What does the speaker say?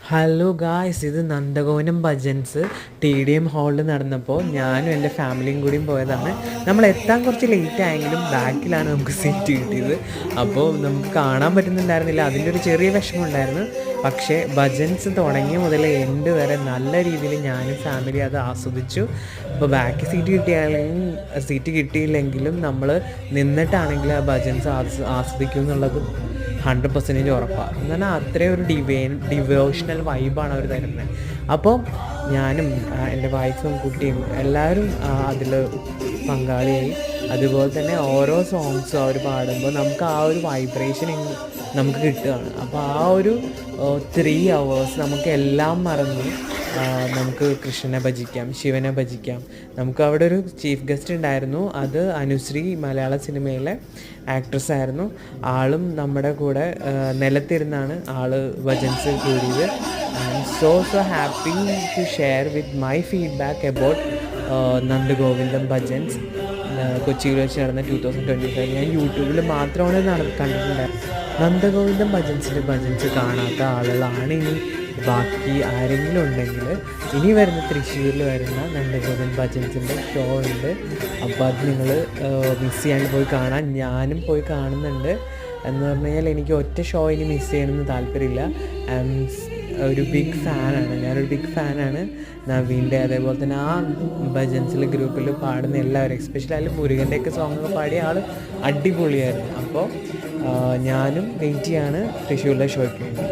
Hello guys, ഇത് നന്ദഗോവനം bhajans TDM ഹാളിൽ നടന്നപ്പോൾ ഞാനും എൻ്റെ ഫാമിലിയും കൂടിയും പോയതാണ്. നമ്മൾ എത്താൻ കുറച്ച് ലേറ്റ് ആയെങ്കിലും ബാക്കിലാണ് നമുക്ക് സീറ്റ് കിട്ടിയത്. അപ്പോൾ നമുക്ക് കാണാൻ പറ്റുന്നുണ്ടായിരുന്നില്ല, അതിൻ്റെ ഒരു ചെറിയ വിഷമം ഉണ്ടായിരുന്നു. പക്ഷേ ഭജൻസ് തുടങ്ങിയ മുതൽ എൻഡ് വരെ നല്ല രീതിയിൽ ഞാനും ഫാമിലി അത് ആസ്വദിച്ചു. അപ്പോൾ ബാക്ക് സീറ്റ് കിട്ടിയില്ലെങ്കിലും നമ്മൾ നിന്നിട്ടാണെങ്കിൽ ആ ഭജൻസ് ആസ്വദിക്കും എന്നുള്ളത് 100% ഉറപ്പാണ്. എന്ന് പറഞ്ഞാൽ അത്രയും ഒരു ഡിവോഷണൽ വൈബാണ് അവർ തരുന്നത്. അപ്പോൾ ഞാനും എൻ്റെ വൈഫും കുട്ടിയും എല്ലാവരും അതിൽ പങ്കാളിയായി. അതുപോലെ തന്നെ ഓരോ സോങ്സും അവർ പാടുമ്പോൾ നമുക്ക് ആ ഒരു വൈബ്രേഷൻ നമുക്ക് കിട്ടുകയാണ്. അപ്പോൾ ആ ഒരു 3 hours നമുക്ക് എല്ലാം മറന്ന് നമുക്ക് കൃഷ്ണനെ ഭജിക്കാം, ശിവനെ ഭജിക്കാം. നമുക്ക് അവിടെ ഒരു ചീഫ് ഗസ്റ്റ് ഉണ്ടായിരുന്നു. അത് അനുശ്രീ, മലയാള സിനിമയിലെ ആക്ട്രസ് ആയിരുന്നു. ആളും നമ്മുടെ കൂടെ നിലത്തിരുന്നാണ് ഭജൻസ് കൂടിയത്. I am so happy to share with my feedback about Nandagovindam bhajans. കൊച്ചിയിൽ വെച്ച് നടന്ന 2025. ഞാൻ യൂട്യൂബിൽ മാത്രമാണ് കണ്ടിട്ടുണ്ടായിരുന്നത്. നന്ദഗോവിന്ദം ഭജൻസ് കാണാത്ത ആളുകളാണ് ഇനി ബാക്കി ആരെങ്കിലും ഉണ്ടെങ്കിൽ ഇനി വരുന്ന തൃശ്ശൂരിൽ വരുന്ന നന്ദഗോവിന്ദം ഭജൻസിൻ്റെ ഷോ ഉണ്ട്. അപ്പോൾ അത് നിങ്ങൾ മിസ് ചെയ്യാണ്ട് പോയി കാണാൻ. ഞാനും പോയി കാണുന്നുണ്ട്. എന്ന് പറഞ്ഞു കഴിഞ്ഞാൽ എനിക്ക് ഒറ്റ ഷോ ഇനി മിസ് ചെയ്യണമെന്ന് താല്പര്യമില്ല. ഒരു ബിഗ് ഫാനാണ്, ഞാനൊരു ബിഗ് ഫാനാണ് നവീൻ്റെ. അതേപോലെ തന്നെ ആ ഭജൻസിൽ ഗ്രൂപ്പിൽ പാടുന്ന എല്ലാവരും, എസ്പെഷ്യലി അതിൽ മുരുകൻ്റെയൊക്കെ സോങ്ങൊക്കെ പാടിയ ആൾ അടിപൊളിയായിരുന്നു. അപ്പോൾ ഞാനും വെയിറ്റ് ചെയ്യാണ് തൃശ്ശൂരിലെ ഷോയ്ക്ക് വേണ്ടി.